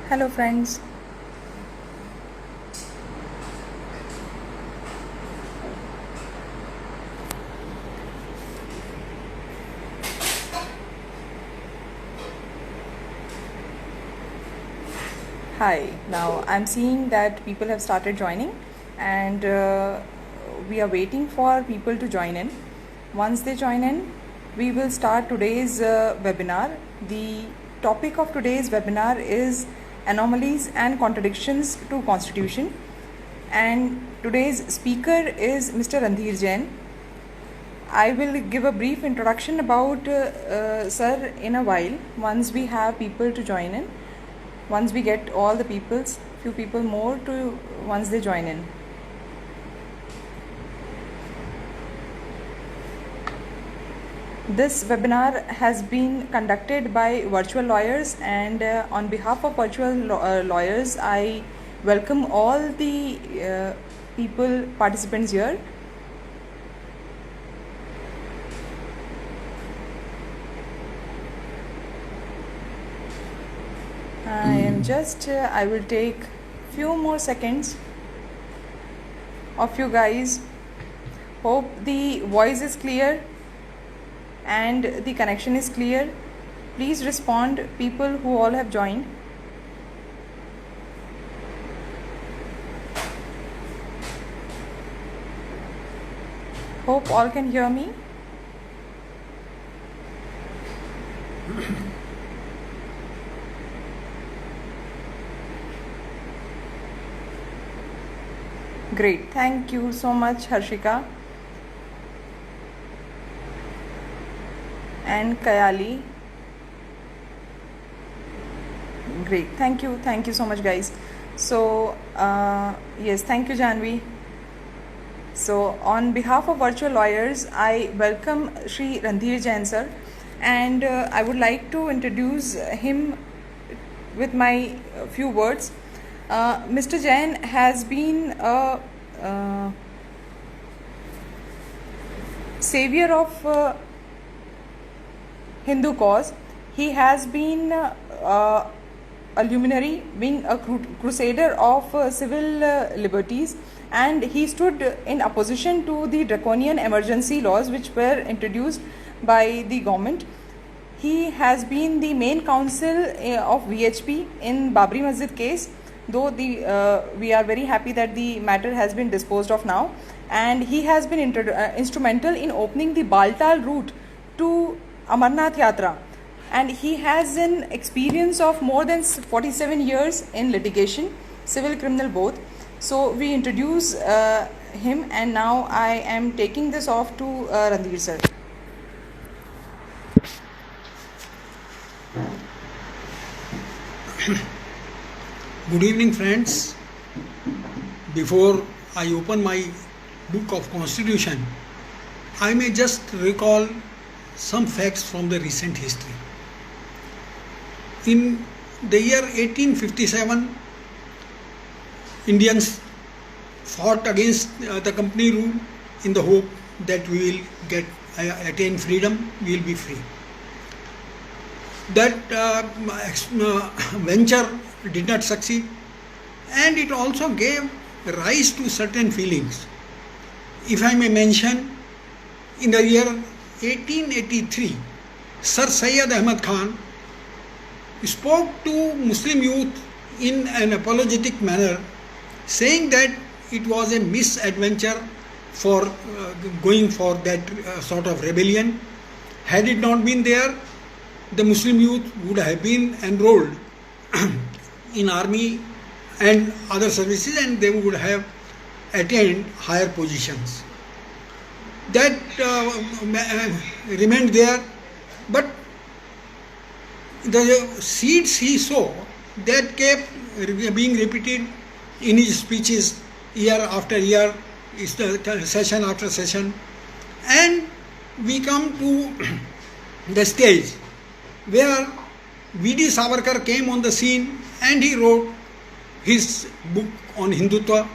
Hello friends. Hi. Now I'm seeing that people have started joining and we are waiting for people to join in. Once they join in, we will start today's webinar. The topic of today's webinar is anomalies and contradictions to Constitution, and today's speaker is Mr. Randhir Jain. I will give a brief introduction about sir in a while, once we have people to join in, once we get all the few people more to once they join in. This webinar has been conducted by virtual lawyers, and on behalf of virtual lawyers, I welcome all the participants here. I will take few more seconds of you guys. Hope the voice is clear and the connection is clear. Please respond, people who all have joined. Hope all can hear me. Great, thank you so much, Harshika and Kayali. Great, thank you so much, guys. So yes, thank you, Janvi. So on behalf of virtual lawyers, I welcome Shri Randhir Jain sir, and I would like to introduce him with my few words. Mr. Jain has been a savior of Hindu cause. He has been a luminary, being a crusader of civil liberties, and he stood in opposition to the draconian emergency laws which were introduced by the government. He has been the main counsel of VHP in Babri Masjid case, though we are very happy that the matter has been disposed of now, and he has been instrumental in opening the Baltal route to Amarnath Yatra, and he has an experience of more than 47 years in litigation, civil, criminal both. So we introduce him, and now I am taking this off to Randhir sir. Good evening, friends. Before I open my book of Constitution, I may just recall some facts from the recent history. In the year 1857, Indians fought against the company rule in the hope that we will attain freedom, we will be free. That venture did not succeed, and it also gave rise to certain feelings. If I may mention, in the year 1883, Sir Syed Ahmad Khan spoke to Muslim youth in an apologetic manner, saying that it was a misadventure for going for that sort of rebellion. Had it not been there, the Muslim youth would have been enrolled in army and other services, and they would have attained higher positions. That remained there, but the seeds he sowed, that kept being repeated in his speeches year after year, session after session, and we come to the stage where V.D. Savarkar came on the scene, and he wrote his book on Hindutva,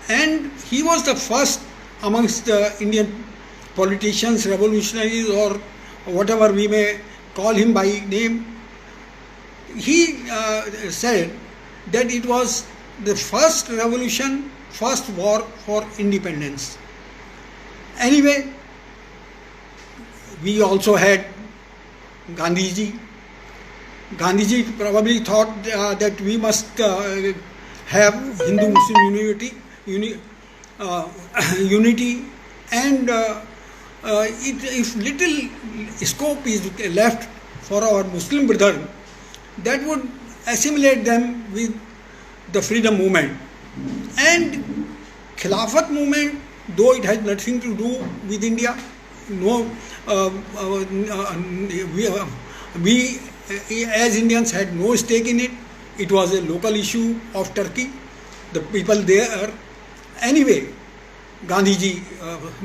and he was the first amongst the Indian politicians, revolutionaries, or whatever we may call him by name, he said that it was the first revolution, first war for independence. Anyway, we also had Gandhiji. Gandhiji probably thought that we must have Hindu-Muslim unity, and if little scope is left for our Muslim brethren, that would assimilate them with the freedom movement. And Khilafat movement, though it has nothing to do with India, no, we as Indians had no stake in it. It was a local issue of Turkey, the people there. Anyway, Gandhiji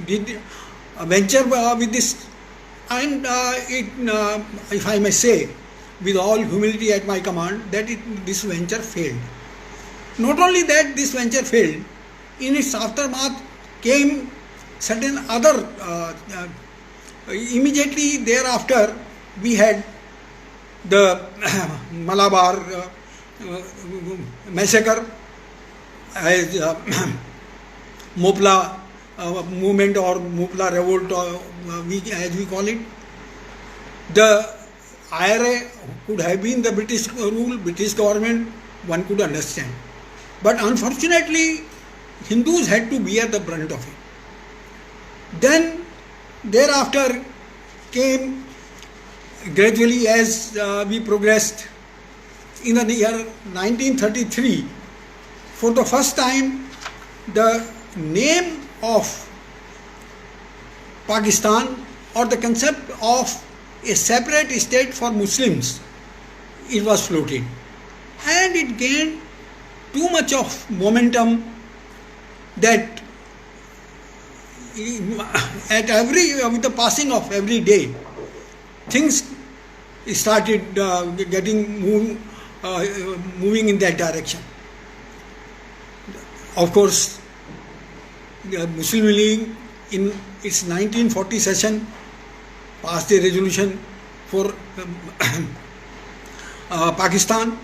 did venture with this, and if I may say, with all humility at my command, that this venture failed. Not only that, this venture failed, in its aftermath came certain other, immediately thereafter we had the Malabar massacre, as Mopla movement or Mopla revolt, as we call it. The IRA could have been the British rule, British government, one could understand. But unfortunately, Hindus had to bear the brunt of it. Then, thereafter came gradually, as we progressed, in the year 1933, for the first time, the name of Pakistan, or the concept of a separate state for Muslims, it was floated, and it gained too much of momentum that with the passing of every day, things started moving in that direction. Of course, the Muslim League in its 1940 session passed a resolution for Pakistan.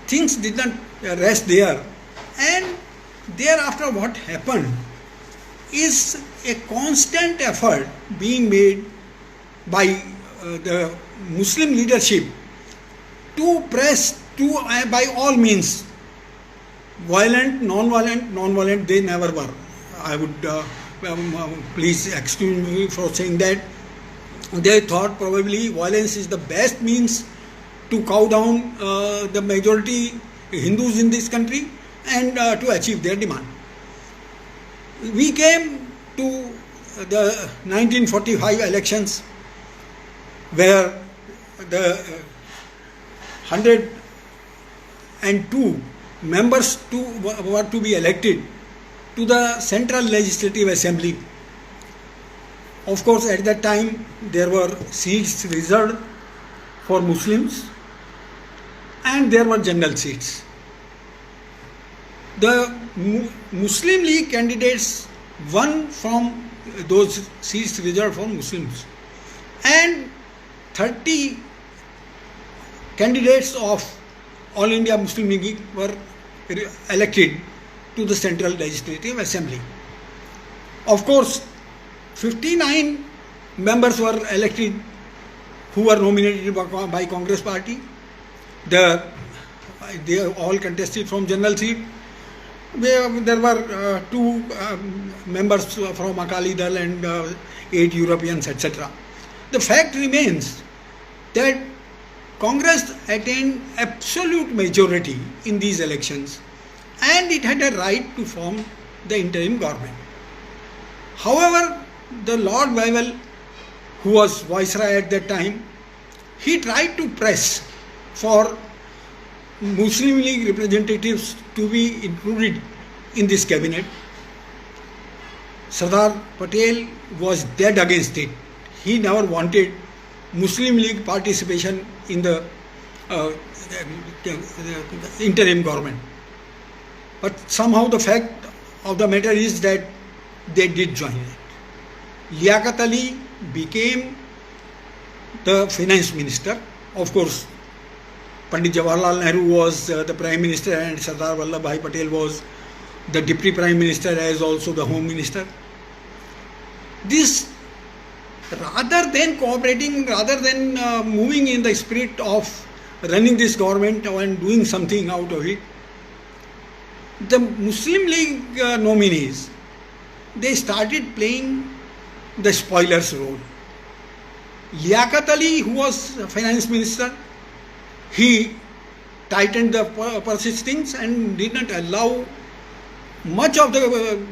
Things did not rest there, and thereafter what happened is a constant effort being made by the Muslim leadership to press by all means, violent, non-violent, they never were. I would please excuse me for saying that. They thought probably violence is the best means to cow down the majority Hindus in this country and to achieve their demand. We came to the 1945 elections, where the 102 members were to be elected to the Central Legislative Assembly. Of course, at that time there were seats reserved for Muslims and there were general seats. The Muslim League candidates won from those seats reserved for Muslims, and 30 candidates of All India Muslim League were elected to the Central Legislative Assembly. Of course, 59 members were elected who were nominated by Congress party. They all contested from general seat. There were 2 members from Akali Dal and 8 Europeans, etc. The fact remains that Congress attained absolute majority in these elections, and it had a right to form the interim government. However, the Lord Wavell, who was Viceroy at that time, he tried to press for Muslim League representatives to be included in this cabinet. Sardar Patel was dead against it. He never wanted Muslim League participation in the interim government. But somehow the fact of the matter is that they did join it. Liaquat Ali became the finance minister. Of course, Pandit Jawaharlal Nehru was the prime minister and Sardar Vallabhbhai Patel was the deputy prime minister as also the home minister. This, rather than cooperating, rather than moving in the spirit of running this government and doing something out of it, the Muslim League nominees, they started playing the spoilers role. Liaquat Ali, who was finance minister, he tightened the purse strings and did not allow much of the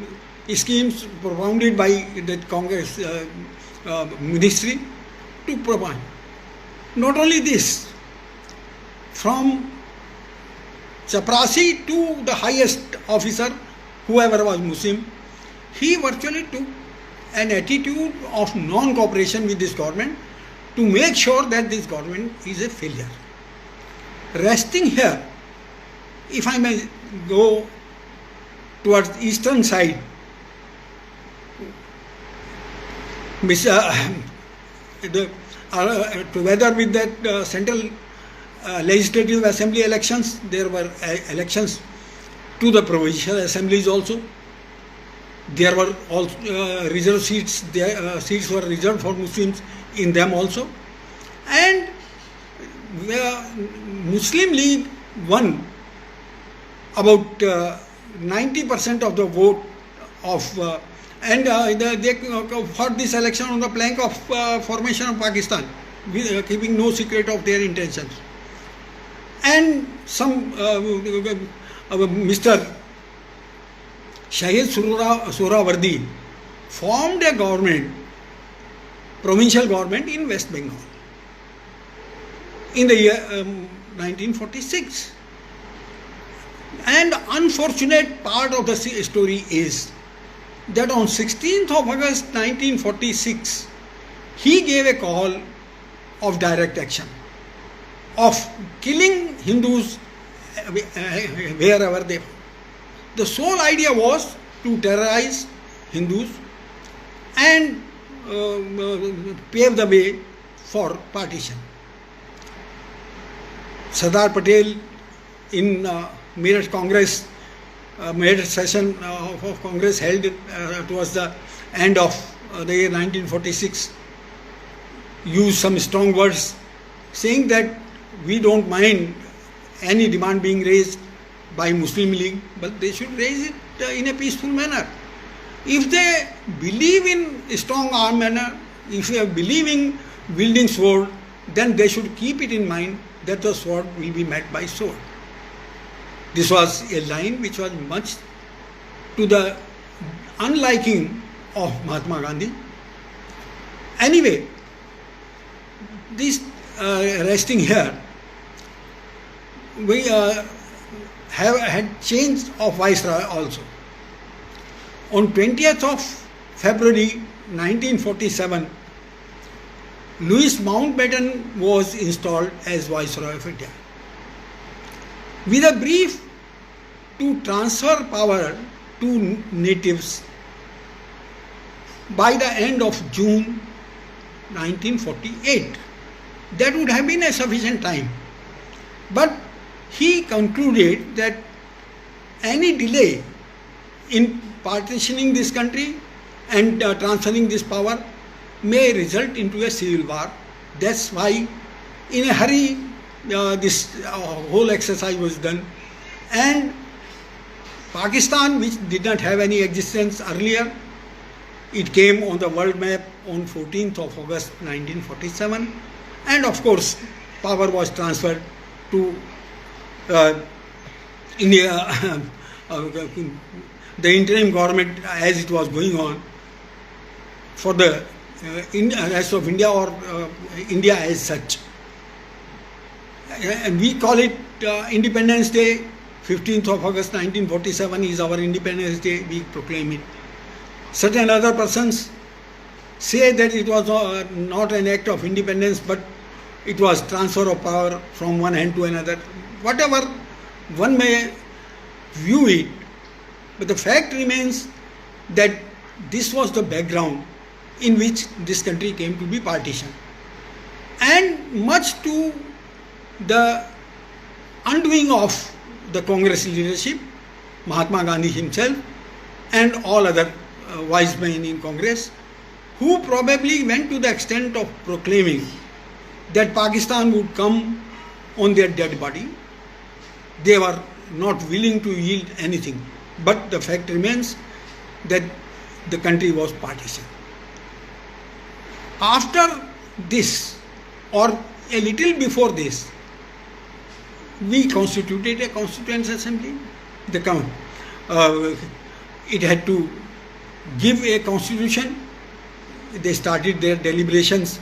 schemes propounded by the Congress ministry to provide. Not only this, from Chaprasi to the highest officer, whoever was Muslim, he virtually took an attitude of non-cooperation with this government to make sure that this government is a failure. Resting here, if I may go towards eastern side, together with that central legislative assembly elections, there were elections to the provincial assemblies also. There were also reserved seats. Seats were reserved for Muslims in them also, and Muslim League won about 90% of the vote of, and they fought this election on the plank of formation of Pakistan, keeping no secret of their intentions. And some Mr. Shahid Sohrawardi formed a government, provincial government in West Bengal in the year 1946. And unfortunate part of the story is that on 16th of August 1946, he gave a call of direct action, of killing Hindus wherever they were. The sole idea was to terrorize Hindus and pave the way for partition. Sardar Patel in Meerut Congress, Meerut session of Congress held towards the end of the year 1946, used some strong words saying that we don't mind any demand being raised by Muslim League, but they should raise it in a peaceful manner. If they believe in a strong arm manner, if they believe in wielding sword, then they should keep it in mind that the sword will be met by sword. This was a line which was much to the unliking of Mahatma Gandhi. Anyway, this resting here, we have had change of Viceroy also. On 20th of February 1947, Louis Mountbatten was installed as Viceroy of India, with a brief to transfer power to natives by the end of June 1948. That would have been a sufficient time. But he concluded that any delay in partitioning this country and transferring this power may result into a civil war. That's why in a hurry this whole exercise was done, and Pakistan, which did not have any existence earlier, it came on the world map on 14th of August 1947, and of course power was transferred to India, the interim government as it was going on for the rest of India, or India as such. And we call it Independence Day. 15th of August 1947 is our Independence Day, we proclaim it. Certain other persons say that it was not an act of independence, but it was transfer of power from one hand to another. Whatever one may view it, but the fact remains that this was the background in which this country came to be partitioned. And much to the undoing of the Congress leadership, Mahatma Gandhi himself and all other wise men in Congress, who probably went to the extent of proclaiming that Pakistan would come on their dead body. They were not willing to yield anything. But the fact remains that the country was partitioned. After this, or a little before this, we constituted a Constituent Assembly. It had to give a constitution. They started their deliberations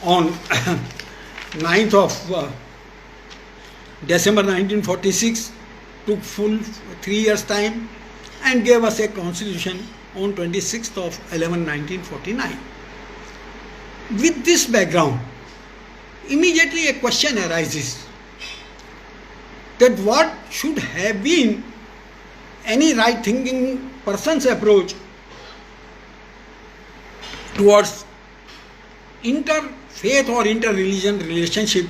on 9th of December 1946, took full 3 years time, and gave us a constitution on 26th of 11/1949. With this background, immediately a question arises that what should have been any right thinking person's approach towards interfaith or inter-religion relationship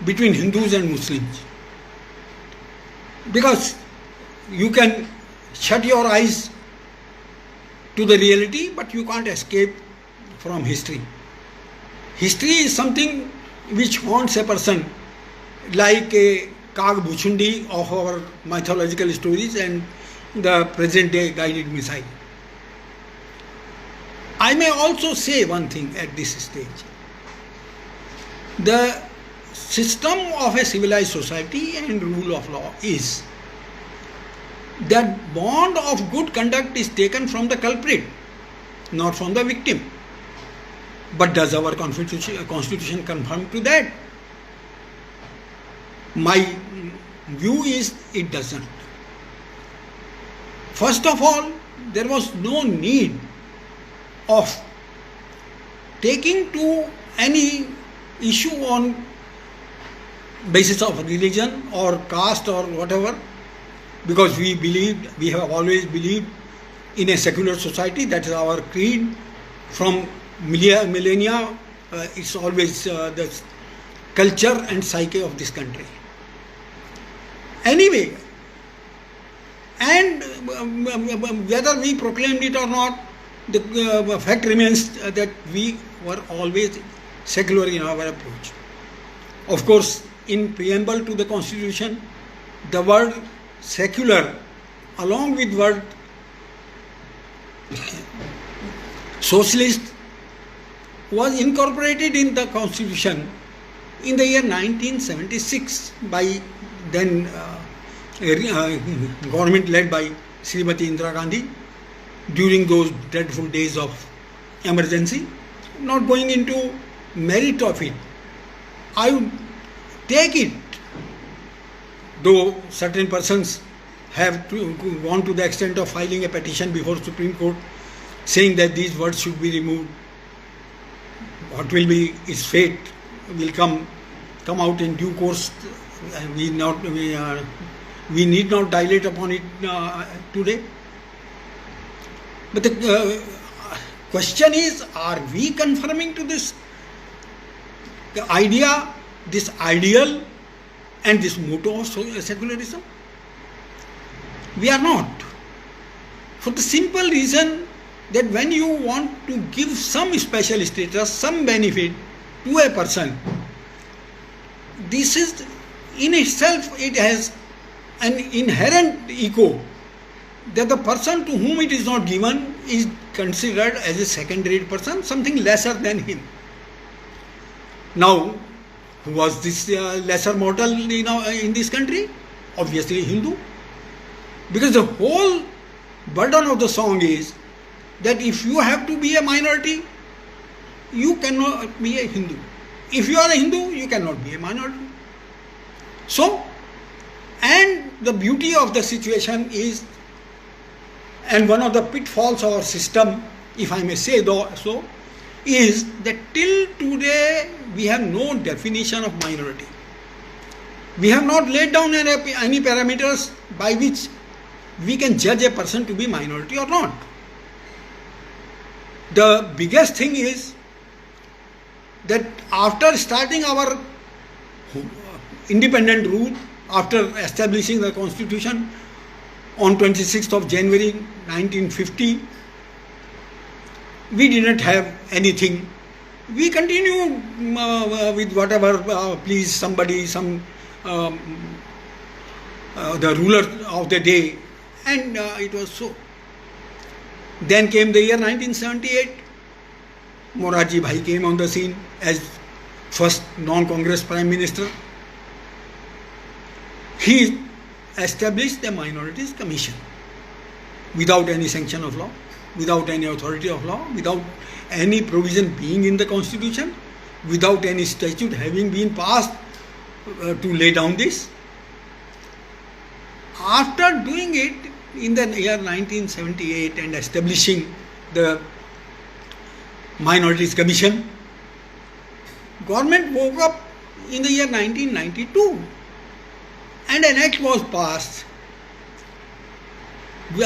between Hindus and Muslims. Because you can shut your eyes to the reality, but you can't escape from history. History is something which haunts a person like a Kag Bhuchundi of our mythological stories and the present day guided missile. I may also say one thing at this stage. The system of a civilized society and rule of law is that bond of good conduct is taken from the culprit, not from the victim. But does our constitution conform to that? My view is it doesn't. First of all, there was no need of taking to any issue on basis of religion or caste or whatever, because we have always believed in a secular society. That is our creed from millennia. It's always the culture and psyche of this country. Anyway, and whether we proclaimed it or not, the fact remains that we were always secular in our approach. Of course, in preamble to the Constitution, the word secular along with word socialist was incorporated in the Constitution in the year 1976 by then government led by Srimati Indira Gandhi during those dreadful days of emergency. Not going into merit of it, I would take it, though certain persons have gone to the extent of filing a petition before Supreme Court saying that these words should be removed. What will be its fate will come out in due course. We need not dilate upon it today. But the question is, are we conforming to this idea, this ideal and this motto of secularism? We are not. For the simple reason that when you want to give some special status, some benefit to a person, this is in itself, it has an inherent echo that the person to whom it is not given is considered as a second-rate person, something lesser than him. Now, who was this lesser mortal in this country? Obviously Hindu. Because the whole burden of the song is that if you have to be a minority, you cannot be a Hindu. If you are a Hindu, you cannot be a minority. So, and the beauty of the situation is, and one of the pitfalls of our system, if I may say so, is that till today we have no definition of minority. We have not laid down any parameters by which we can judge a person to be minority or not. the biggest thing is that after starting our independent rule, after establishing the constitution on 26th of January 1950, we didn't have anything. We continued with whatever please somebody, the ruler of the day, and it was so. Then came the year 1978. Morarji Bhai came on the scene as first non-Congress Prime Minister. He established the Minorities Commission without any sanction of law, without any authority of law, without any provision being in the constitution, without any statute having been passed to lay down this. After doing it in the year 1978 and establishing the Minorities Commission, government woke up in the year 1992 and an act was passed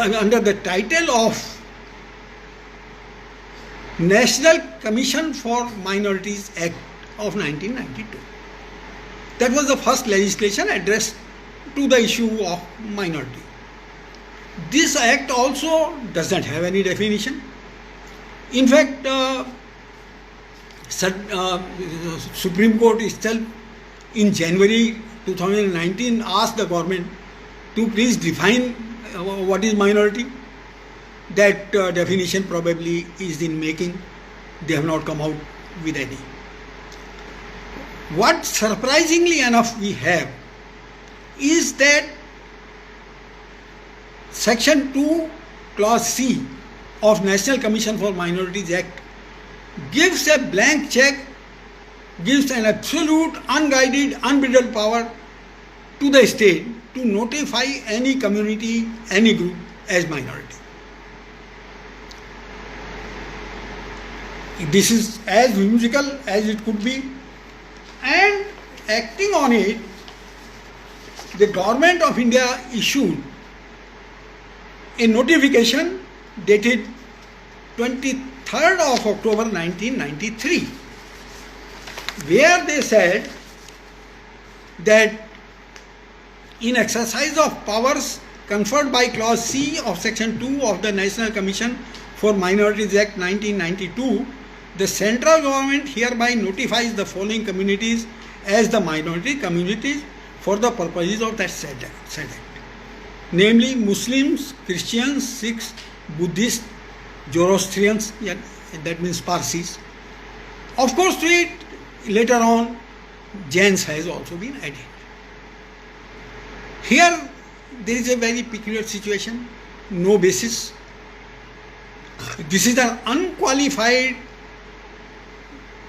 under the title of National Commission for Minorities Act of 1992. That was the first legislation addressed to the issue of minority. This act also does not have any definition. In fact, Supreme Court itself in January 2019 asked the government to please define what is minority. That definition probably is in making. They have not come out with any. What surprisingly enough we have is that Section 2, Clause C of National Commission for Minorities Act gives a blank check, gives an absolute, unguided, unbridled power to the state to notify any community, any group as minority. This is as whimsical as it could be, and acting on it, the Government of India issued a notification dated 23rd of October 1993, where they said that in exercise of powers conferred by Clause C of Section 2 of the National Commission for Minorities Act 1992, the central government hereby notifies the following communities as the minority communities for the purposes of that said act, namely Muslims, Christians, Sikhs, Buddhists, Zoroastrians, that means Parsis. Of course, to it later on Jains has also been added. Here there is a very peculiar situation, no basis. This is an unqualified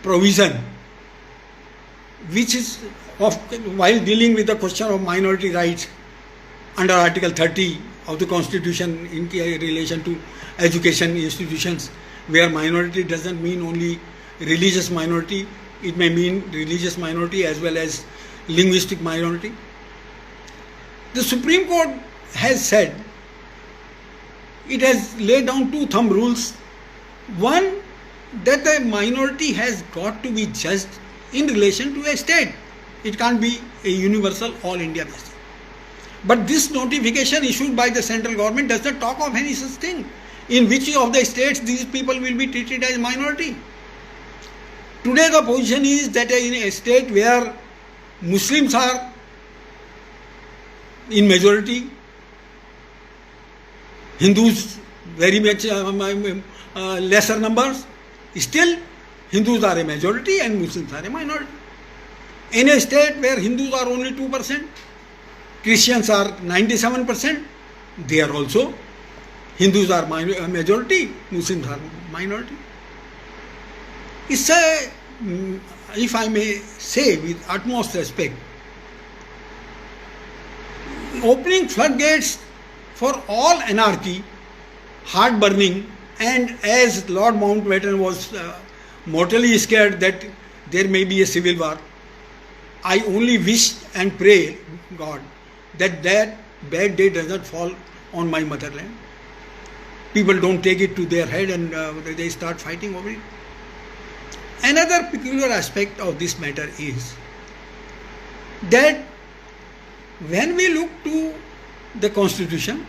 provision which is while dealing with the question of minority rights under Article 30 of the Constitution in relation to education institutions, where minority doesn't mean only religious minority, it may mean religious minority as well as linguistic minority. The Supreme Court has said, it has laid down two thumb rules. One, that the minority has got to be judged in relation to a state. It can't be a universal all India basis. But this notification issued by the central government does not talk of any such thing. In which of the states these people will be treated as minority. Today the position is that in a state where Muslims are in majority, Hindus very much lesser numbers, still Hindus are a majority and Muslims are a minority. In a state where Hindus are only 2%, Christians are 97%, they are also, Hindus are majority, Muslims are minority. It's a, if I may say with utmost respect, opening floodgates for all anarchy, heart-burning, and as Lord Mountbatten was mortally scared that there may be a civil war, I only wish and pray God that that bad day does not fall on my motherland. people don't take it to their head and they start fighting over it. Another peculiar aspect of this matter is that when we look to the Constitution,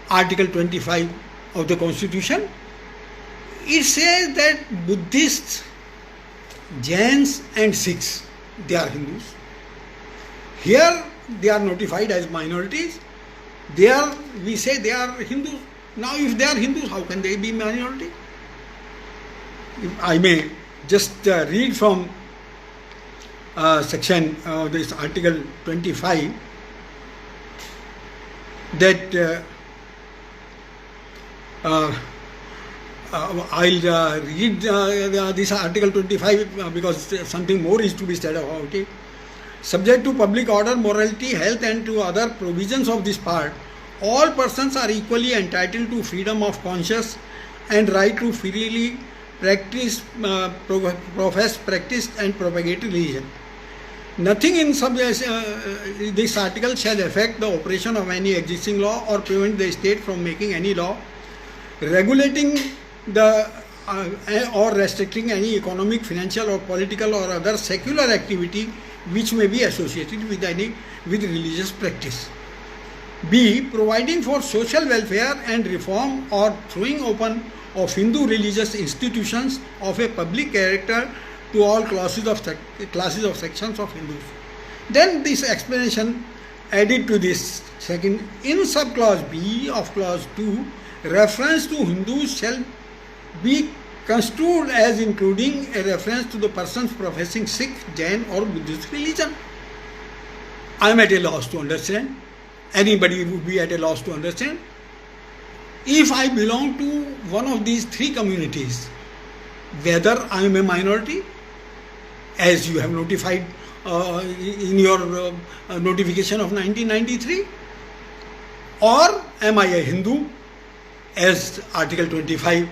Article 25 of the Constitution, it says that Buddhists, Jains and Sikhs, they are Hindus. Here they are notified as minorities. There we say they are Hindus. Now if they are Hindus, how can they be minority? If I may just read from section this Article 25 that I'll read this Article 25 because something more is to be said about it. Subject to public order, morality, health and to other provisions of this part, all persons are equally entitled to freedom of conscience and right to freely practice, profess, practice and propagate religion. Nothing in this article shall affect the operation of any existing law or prevent the state from making any law regulating the or restricting any economic, financial or political or other secular activity which may be associated with religious practice. B. Providing for social welfare and reform or throwing open of Hindu religious institutions of a public character to all classes of sections of Hindus. Then this explanation added to this second, in subclause B of clause 2, reference to Hindus shall be construed as including a reference to the persons professing Sikh, Jain or Buddhist religion. I am at a loss to understand. Anybody would be at a loss to understand. If I belong to one of these three communities, whether I am a minority, as you have notified in your notification of 1993, or am I a Hindu, as Article 25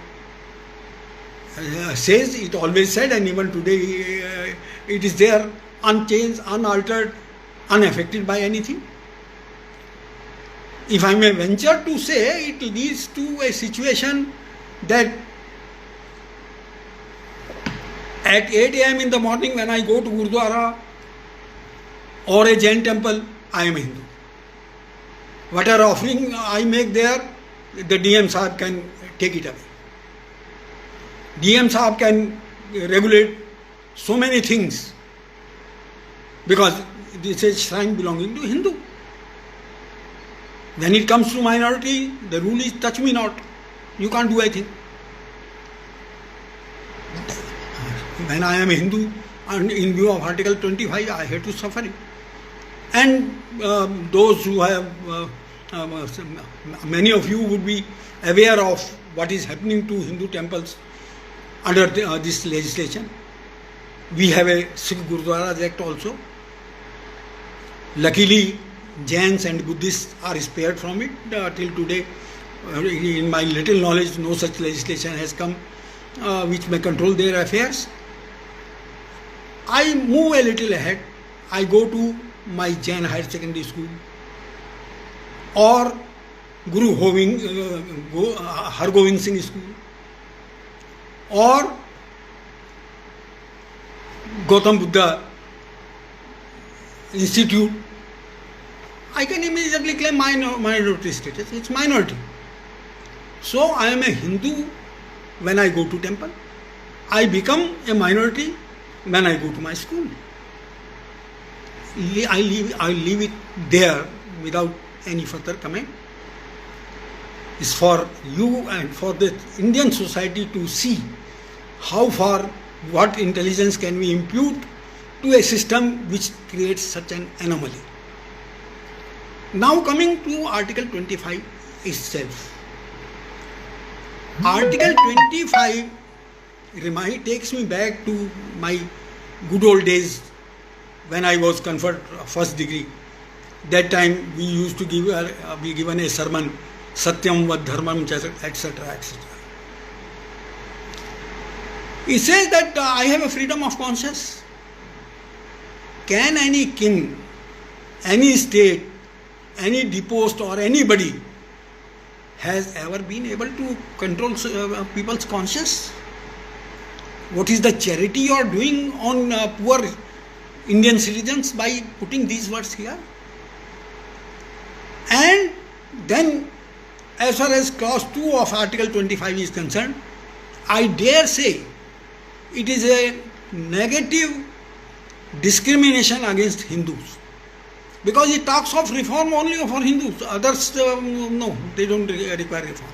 says, it always said, and even today it is there, unchanged, unaltered, unaffected by anything. If I may venture to say, it leads to a situation that at 8 a.m. in the morning when I go to Gurdwara or a Jain temple, I am a Hindu. Whatever offering I make there, the DM Sahib can take it away. DM Sahib can regulate so many things because this is shrine belonging to Hindu. When it comes to minority, the rule is touch me not. You can't do anything. When I am a Hindu, and in view of Article 25, I have to suffer it. And those who have, many of you would be aware of what is happening to Hindu temples under this legislation. We have a Sikh Gurdwaras Act also. Luckily, Jains and Buddhists are spared from it. Till today, in my little knowledge, no such legislation has come which may control their affairs. I move a little ahead. I go to my Jain Higher Secondary School or Guru Hargobind Singh School or Gautam Buddha Institute. I can immediately claim minority status. It's minority. So I am a Hindu when I go to temple. I become a minority when I go to my school. I leave it there without any further comment. It's for you and for the Indian society to see how far, what intelligence can we impute to a system which creates such an anomaly. Now coming to Article 25 itself. Article 25 takes me back to my good old days when I was conferred first degree. That time we used to be given a sermon, Satyam vad dharmam, etc., etc. It says that I have a freedom of conscience. Can any king, any state, any deposed or anybody has ever been able to control people's conscience? What is the charity you are doing on poor Indian citizens by putting these words here? And then, as far as clause 2 of Article 25 is concerned, I dare say it is a negative discrimination against Hindus, because it talks of reform only for Hindus. Others, no, they don't require reform.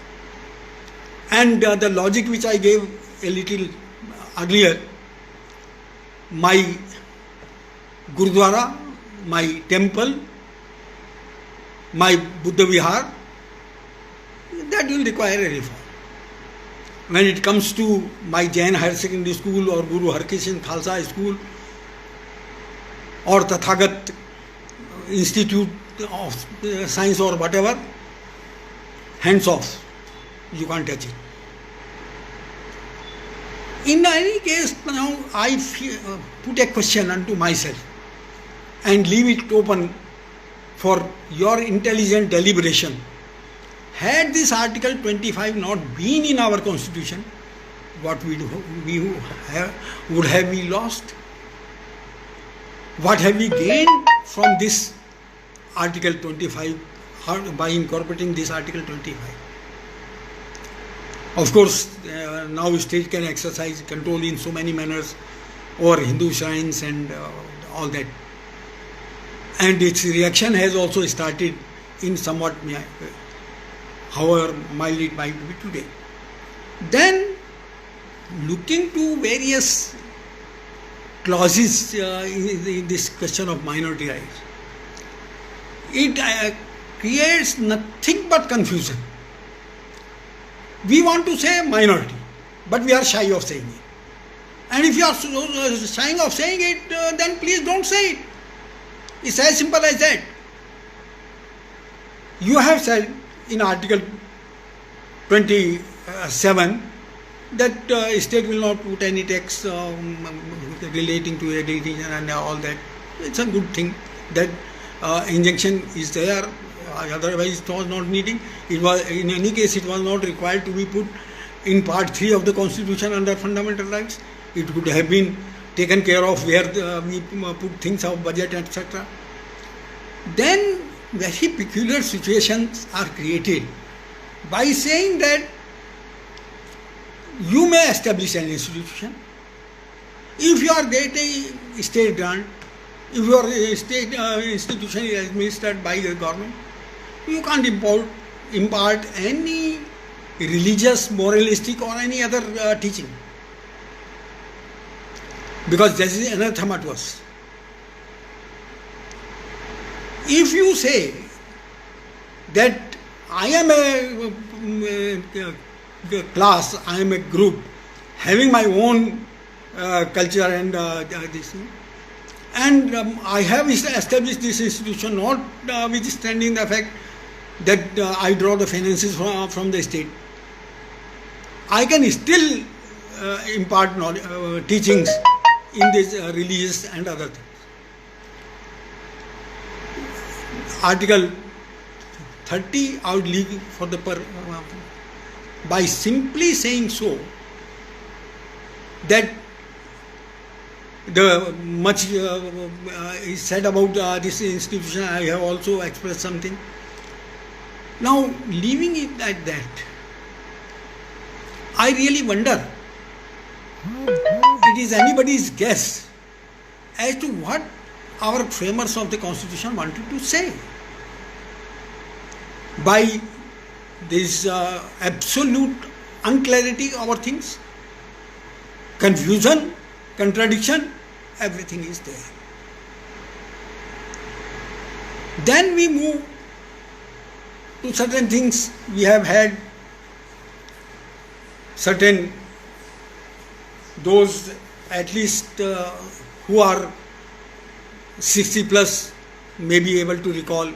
And the logic which I gave a little earlier, my Gurudwara, my temple, my Buddha Vihar, that will require a reform. When it comes to my Jain Higher Secondary School or Guru Harkishan Khalsa School or Tathagat Institute of Science or whatever, hands off, you can't touch it. In any case, now I put a question unto myself and leave it open for your intelligent deliberation. Had this Article 25 not been in our constitution, what would have we lost? What have we gained from this Article 25 by incorporating this Article 25? Of course, now state can exercise control in so many manners over Hindu shrines and all that. And its reaction has also started in somewhat, however mild it might be today. Then, looking to various clauses in this question of minority rights, it creates nothing but confusion. We want to say minority, but we are shy of saying it. And if you are shy of saying it, then please don't say it. It's as simple as that. You have said in Article 27 that state will not put any tax relating to a religion and all that. It's a good thing that injunction is there. Otherwise it was not needing. It was, in any case, it was not required to be put in Part 3 of the Constitution under fundamental rights. It could have been taken care of where we put things of budget, etc. Then very peculiar situations are created by saying that you may establish an institution if you are getting state grant, if your state institution is administered by the government. You can't impart any religious, moralistic or any other teaching, because this is anathema to us. If you say that I am a class, I am a group having my own culture and this, and I have established this institution notwithstanding the fact that I draw the finances from the state, I can still impart teachings in this religious and other things. Article 30, I would leave for the by simply saying so that the much is said about this institution. I have also expressed something. Now, leaving it at that, I really wonder, it is anybody's guess as to what our framers of the Constitution wanted to say by this absolute unclarity of our things, confusion, contradiction, everything is there. Then we move to certain things. We have had certain, those at least who are 60 plus may be able to recall,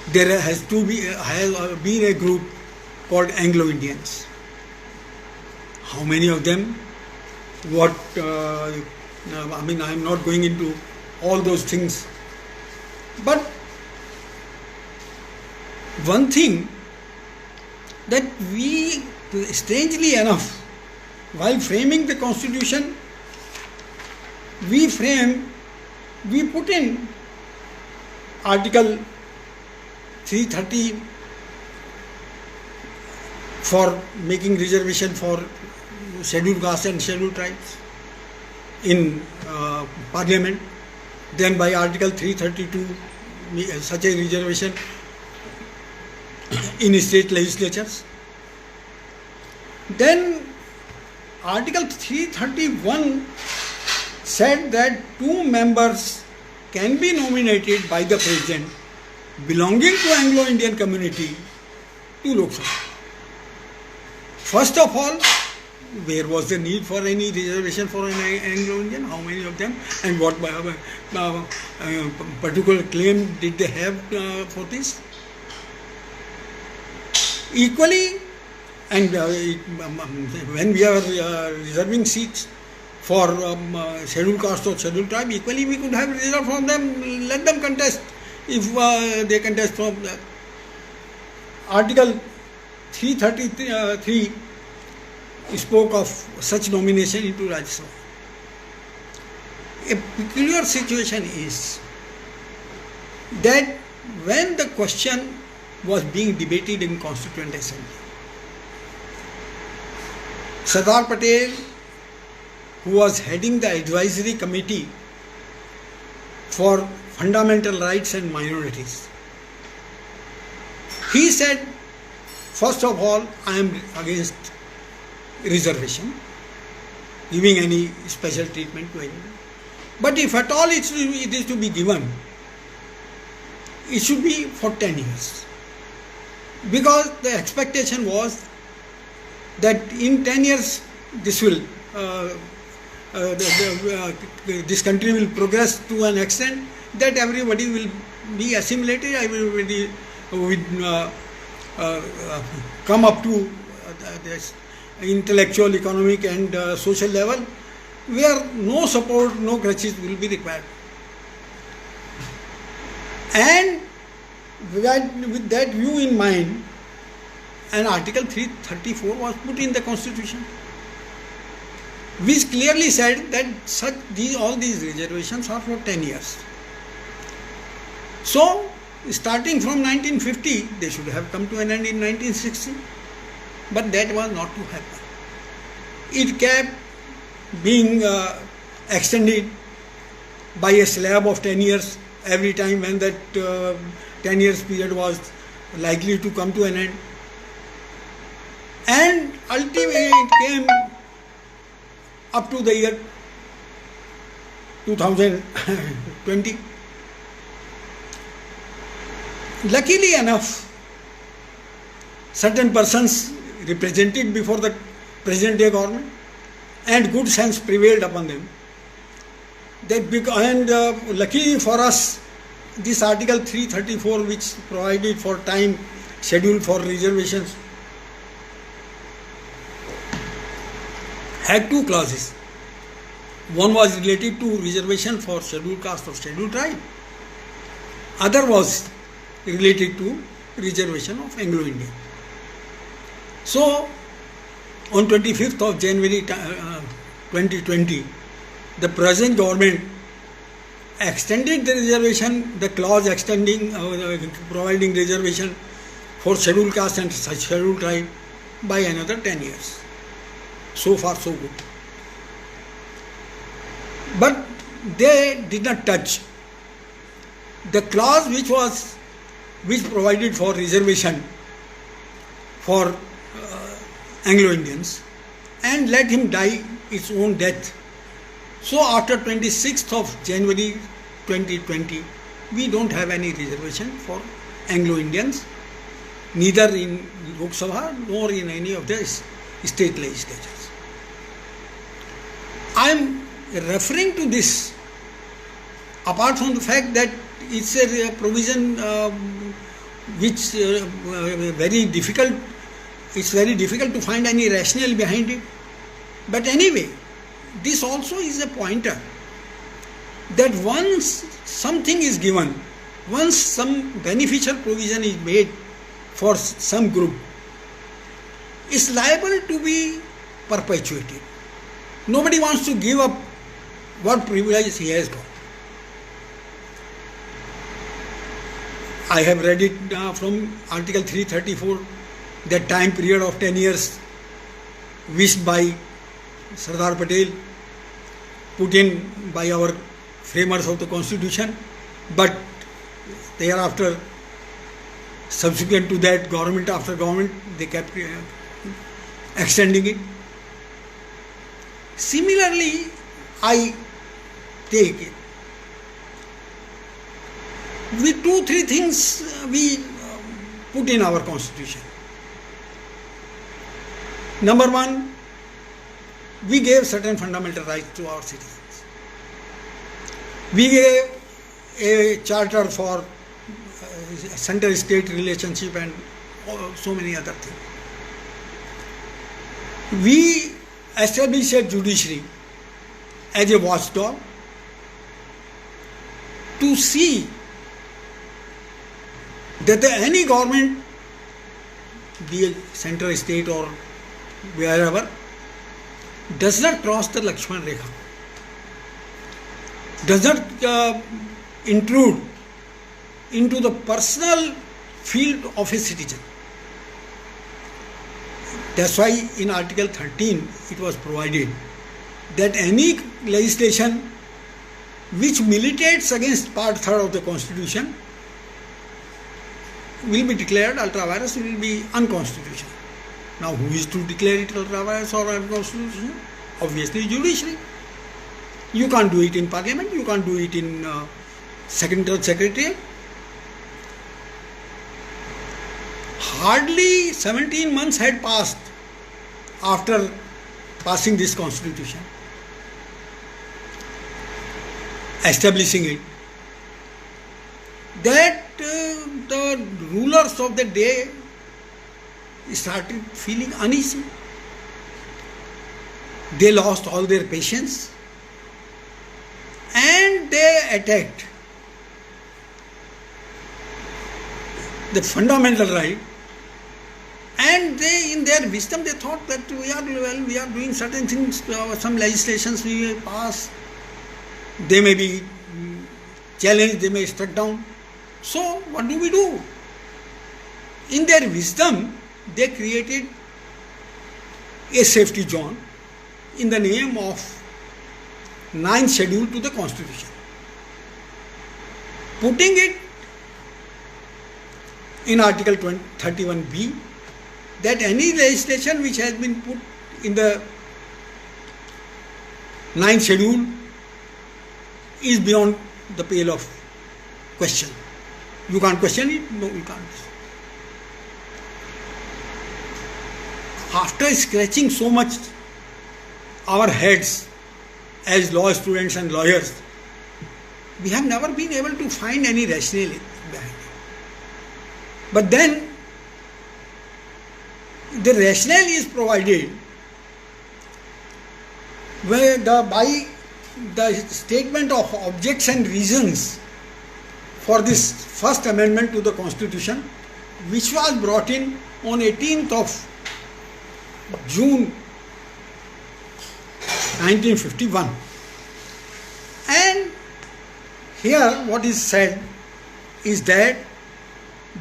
there has been a group called Anglo-Indians. How many of them? What? I am not going into all those things, but one thing that we, strangely enough, while framing the constitution, we put in Article 330 for making reservation for scheduled castes and scheduled tribes in Parliament. Then by Article 332, such a reservation in state legislatures. Then Article 331 said that 2 members can be nominated by the President belonging to Anglo-Indian community to Lok Sabha. First of all, where was the need for any reservation for an Anglo-Indian? How many of them? And what particular claim did they have for this? Equally, and when we are reserving seats for scheduled caste or scheduled tribe, equally we could have reserved from them, let them contest if they contest from that. Article 333 spoke of such nomination into Rajya Sabha. A peculiar situation is that when the question was being debated in Constituent Assembly, Sardar Patel, who was heading the advisory committee for fundamental rights and minorities, he said, first of all, I am against reservation, giving any special treatment to anyone. But if at all it is to be given, it should be for 10 years. Because the expectation was that in 10 years this will this country will progress to an extent that everybody will be assimilated, everybody will come up to this intellectual, economic and social level where no support, no crutches will be required. And with that view in mind, an Article 334 was put in the Constitution, which clearly said that all these reservations are for 10 years. So, starting from 1950, they should have come to an end in 1960, but that was not to happen. It kept being extended by a slab of 10 years every time when that 10 years period was likely to come to an end. And ultimately it came up to the year 2020. Luckily enough, certain persons represented before the present day government and good sense prevailed upon them. Luckily for us, this Article 334, which provided for time schedule for reservations, had 2 clauses. One was related to reservation for scheduled caste or scheduled tribe. Other was related to reservation of Anglo-Indian. So, on 25th of January 2020, the present government extended the reservation, the clause extending, providing reservation for scheduled caste and scheduled tribe by another 10 years. So far, so good. But they did not touch the clause which provided for reservation for Anglo-Indians and let him die its own death. So after 26th of January 2020, we don't have any reservation for Anglo-Indians, neither in Lok Sabha nor in any of the state legislatures. I am referring to this apart from the fact that it's a provision which very difficult. It's very difficult to find any rationale behind it. But anyway, this also is a pointer that once something is given, once some beneficial provision is made for some group is liable to be perpetuated. Nobody wants to give up what privilege he has got. I have read it from Article 334, that time period of 10 years wished by Sardar Patel, put in by our framers of the Constitution, but thereafter, subsequent to that, government after government, they kept extending it. Similarly, I take it. With 2-3 things we put in our Constitution. Number one, we gave certain fundamental rights to our citizens. We gave a charter for center-state relationship and so many other things. We established a judiciary as a watchdog to see that any government, be it central state or wherever, does not cross the Lakshman Rekha, does not intrude into the personal field of a citizen. That's why in Article 13 it was provided that any legislation which militates against Part 3rd of the Constitution will be declared ultra-virus, will be unconstitutional. Now, who is to declare it ultra-virus or unconstitutional? Obviously, judiciary. You can't do it in Parliament, you can't do it in Secretariat. Hardly 17 months had passed after passing this Constitution, establishing it, that the rulers of the day started feeling uneasy. They lost all their patience and they attacked the fundamental right, and they, in their wisdom, they thought that we are doing certain things, some legislations we will pass, they may be challenged, they may be struck down. So what do? In their wisdom, they created a safety zone in the name of 9th schedule to the Constitution, putting it in Article 31B that any legislation which has been put in the 9th schedule is beyond the pale of question. You can't question it? No, you can't. After scratching so much our heads as law students and lawyers, we have never been able to find any rationale behind it. But then the rationale is provided where by the statement of objects and reasons for this first amendment to the Constitution, which was brought in on 18th of June 1951. And here what is said is that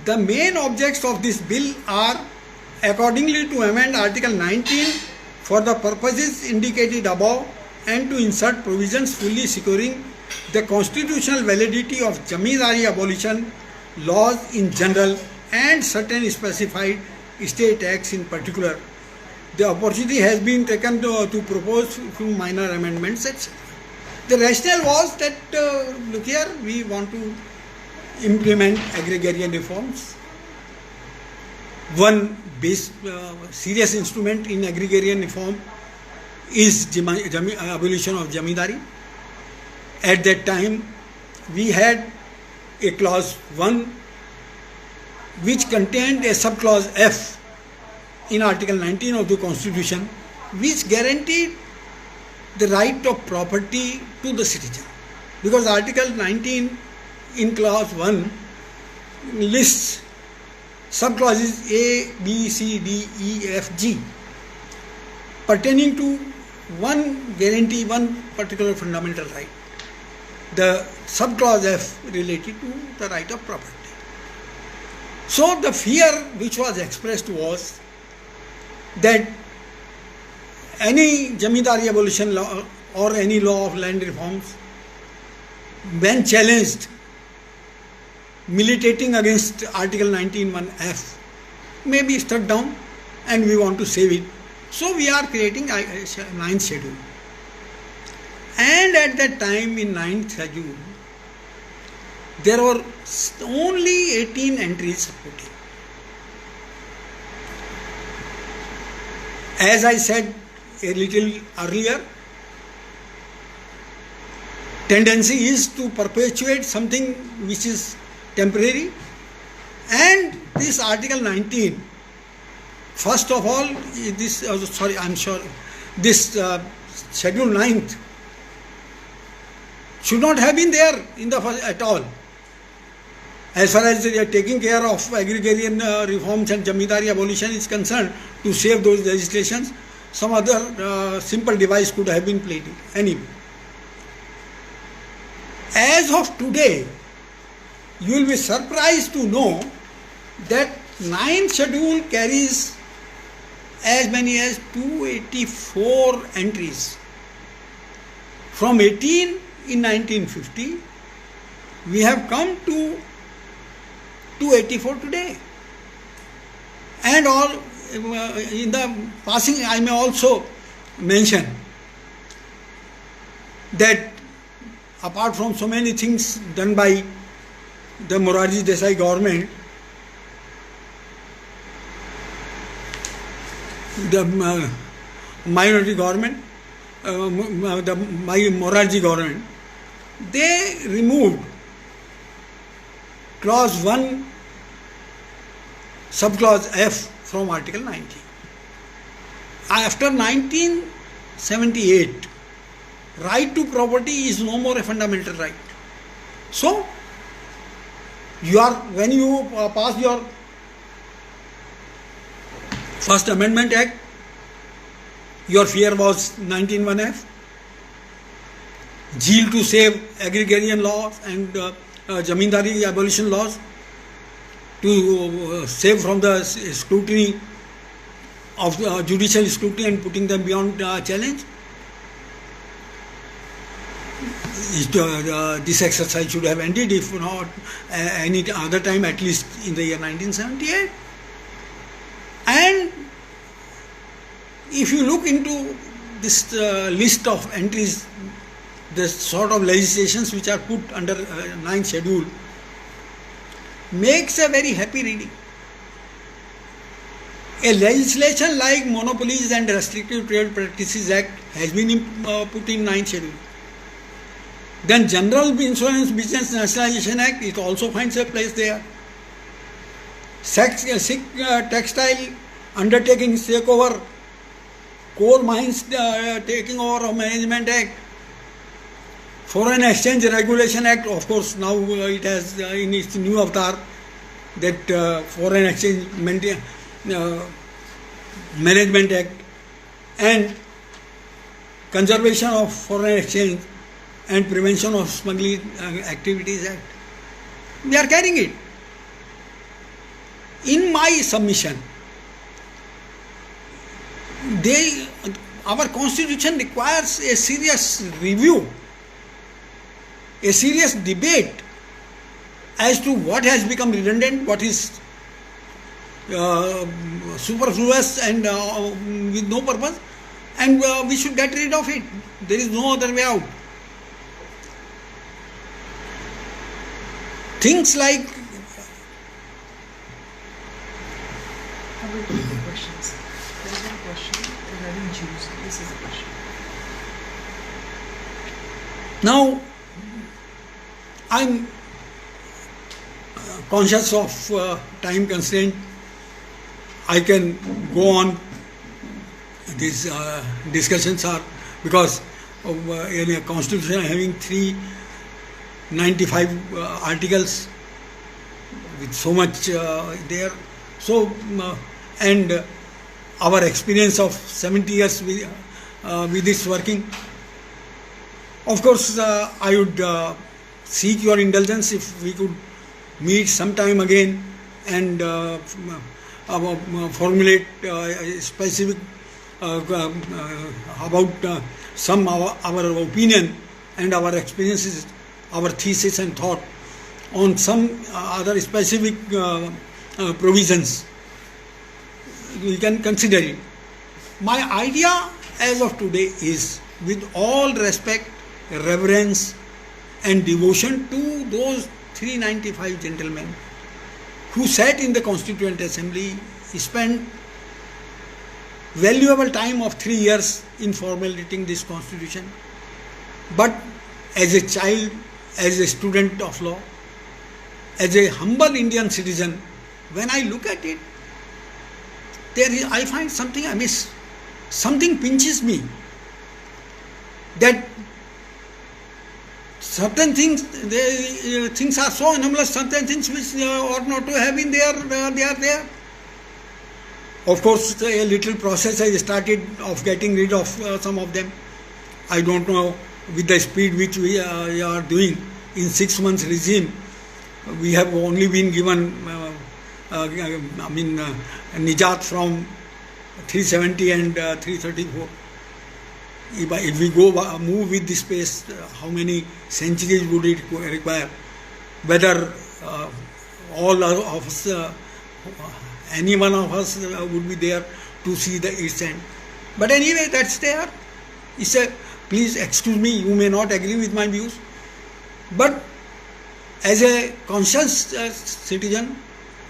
the main objects of this bill are accordingly to amend Article 19 for the purposes indicated above and to insert provisions fully securing the constitutional validity of Jamindari abolition laws in general and certain specified state acts in particular. The opportunity has been taken to propose few minor amendments, etc. The rationale was that, look here, we want to implement agrarian reforms. One serious instrument in agrarian reform is abolition of Jamindari. At that time, we had a clause 1 which contained a subclause F in Article 19 of the Constitution, which guaranteed the right of property to the citizen. Because Article 19 in clause 1 lists sub-clauses A, B, C, D, E, F, G, pertaining to one guarantee, one particular fundamental right. The sub-clause F related to the right of property. So the fear which was expressed was that any Jamindari abolition law or any law of land reforms, when challenged, militating against Article 19(1)(f, may be struck down, and we want to save it. So we are creating 9th schedule. And at that time in 9th schedule, there were only 18 entries supporting. As I said a little earlier, tendency is to perpetuate something which is temporary, and this Article 19, first of all, this Schedule 9th should not have been there in the first at all. As far as taking care of agrarian reforms and Jamindari abolition is concerned, to save those legislations, some other simple device could have been played anyway. As of today, you will be surprised to know that 9th schedule carries as many as 284 entries. From 18 in 1950, we have come to 284 today. And all in the passing, I may also mention that apart from so many things done by the Morarji Desai government, the minority government, the Morarji government, they removed clause 1, subclause F from Article 19. After 1978, right to property is no more a fundamental right. So, when you pass your First Amendment Act, your fear was 19(1)(f), zeal to save agrarian laws and Jamindari abolition laws, to save from the scrutiny of judicial scrutiny and putting them beyond challenge. This exercise should have ended, if not any other time, at least in the year 1978. And if you look into this list of entries, the sort of legislations which are put under 9th schedule, makes a very happy reading. A legislation like Monopolies and Restrictive Trade Practices Act has been put in 9th schedule. Then General Insurance Business Nationalization Act, it also finds a place there. Sikh textile undertakings take over, coal mines taking over of Management Act, Foreign Exchange Regulation Act, of course now it has in its new avatar that Foreign Exchange Management Act, and Conservation of Foreign Exchange and Prevention of Smuggling Activities Act. We are carrying it. In my submission, our constitution requires a serious review, a serious debate as to what has become redundant, what is superfluous and with no purpose, and we should get rid of it. There is no other way out. Things like I will take the questions. There is one question regarding Jews. This is a question. now, I'm conscious of time constraint. I can go on. These discussions are because in a constitution having 395 articles with so much there, So, and our experience of 70 years with this working. Of course, I would seek your indulgence if we could meet sometime again and formulate specific about some our opinion and our experiences, our thesis and thought on some other specific provisions. We can consider it. My idea as of today is, with all respect, reverence and devotion to those 395 gentlemen who sat in the Constituent Assembly, spent valuable time of 3 years in formulating this constitution. But as a child, as a student of law, as a humble Indian citizen, when I look at it, I find something amiss. Something pinches me. That certain things, things are so anomalous, certain things which ought not to have been there, they are there. Of course, a little process has started of getting rid of some of them. I don't know, with the speed which we are doing in 6 months regime, we have only been given, Nijat from 370 and 334. If we move with this pace, how many centuries would it require? Whether all of us, any one of us would be there to see its end. But anyway, that's there. Please excuse me, you may not agree with my views, but as a conscious citizen,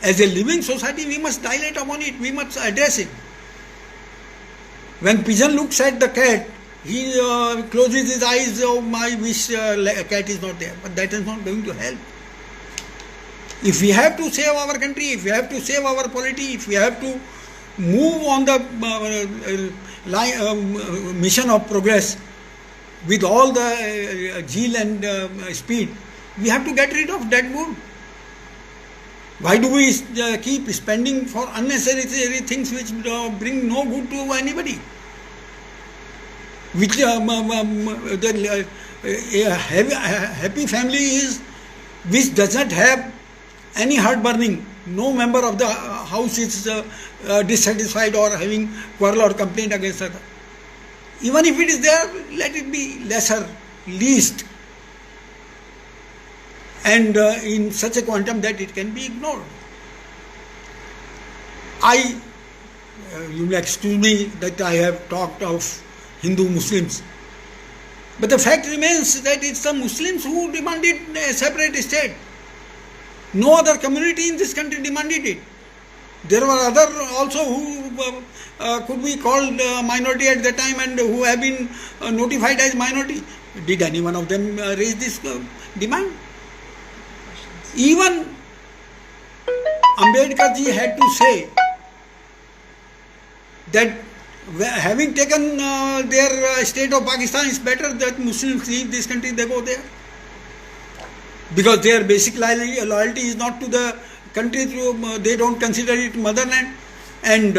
as a living society, we must dilate upon it, we must address it. When pigeon looks at the cat, he closes his eyes, oh my wish, cat is not there. But that is not going to help. If we have to save our country, if we have to save our polity, if we have to move on the mission of progress with all the zeal and speed, we have to get rid of that mood. Why do we keep spending for unnecessary things which bring no good to anybody? Which a happy family is which does not have any heart burning. No member of the house is dissatisfied or having quarrel or complaint against other. Even if it is there, let it be lesser, least, and in such a quantum that it can be ignored. You may excuse me that I have talked of Hindu Muslims, but the fact remains that it's the Muslims who demanded a separate state. No other community in this country demanded it. There were other also who could be called minority at the time and who have been notified as minority. Did any one of them raise this demand? Even Ambedkar ji had to say that having taken their state of Pakistan, it's better that Muslims leave this country, they go there. Because their basic loyalty is not to the country, they don't consider it motherland, and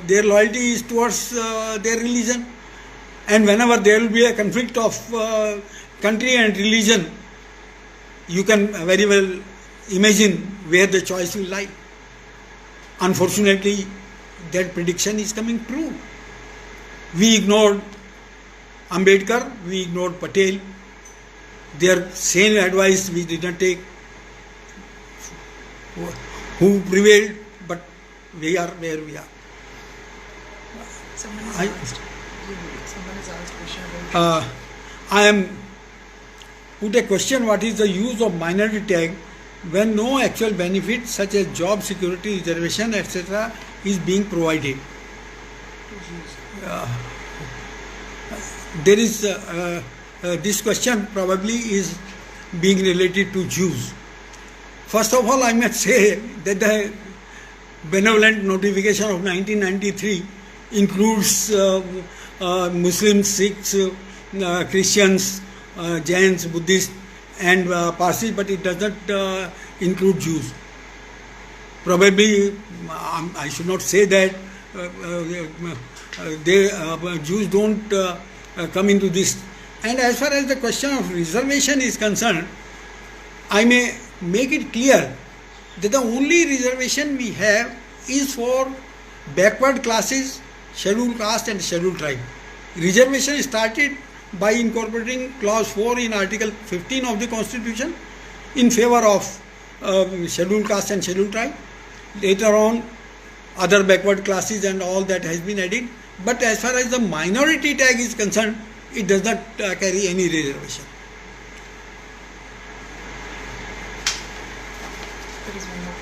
their loyalty is towards their religion. And whenever there will be a conflict of country and religion, you can very well imagine where the choice will lie. Unfortunately, that prediction is coming true. We ignored Ambedkar, we ignored Patel. Their sane advice we did not take. Who prevailed, but we are where we are. Someone has asked question about I am put a question: what is the use of minority tag when no actual benefit such as job security, reservation, etc. is being provided? There is this question probably is being related to Jews. First of all, I must say that the benevolent notification of 1993 includes Muslims, Sikhs, Christians, Jains, Buddhists and Parsis, but it does not include Jews. Probably, I should not say that Jews don't come into this. And as far as the question of reservation is concerned, I may make it clear that the only reservation we have is for backward classes, scheduled caste and scheduled tribe. Reservation started by incorporating clause 4 in article 15 of the constitution in favor of scheduled caste and scheduled tribe. Later on, other backward classes and all that has been added. But as far as the minority tag is concerned, it does not carry any reservation. There is one more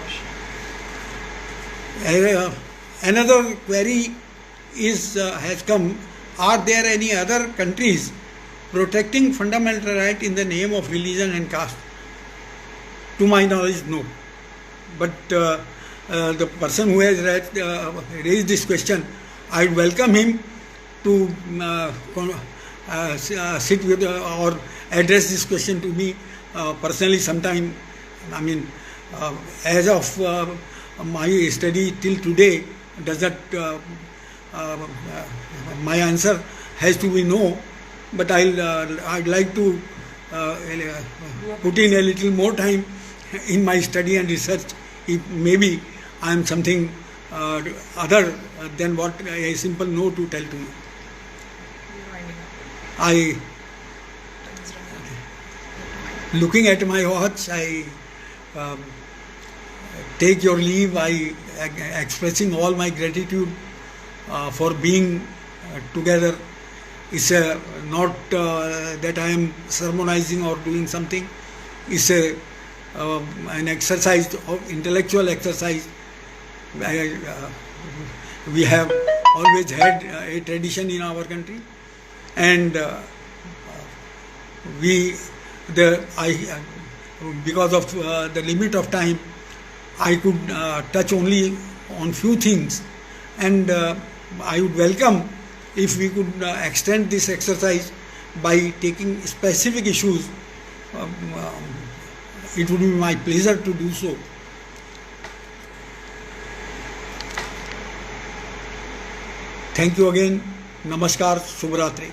question. Another query has come: are there any other countries protecting fundamental right in the name of religion and caste? To my knowledge, no. But the person who has raised this question, I welcome him to sit with or address this question to me personally sometime. I mean, as of my study till today, does that my answer has to be no. But I'd like to put in a little more time in my study and research. If maybe I am something other than what a simple no to tell to you. Looking at my watch, I take your leave. I expressing all my gratitude for being together. It's not that I am sermonizing or doing something. It's an exercise, of intellectual exercise. We have always had a tradition in our country, and because of the limit of time, I could touch only on few things, and I would welcome if we could extend this exercise by taking specific issues. It would be my pleasure to do so. Thank you again. Namaskar. Shubhratri.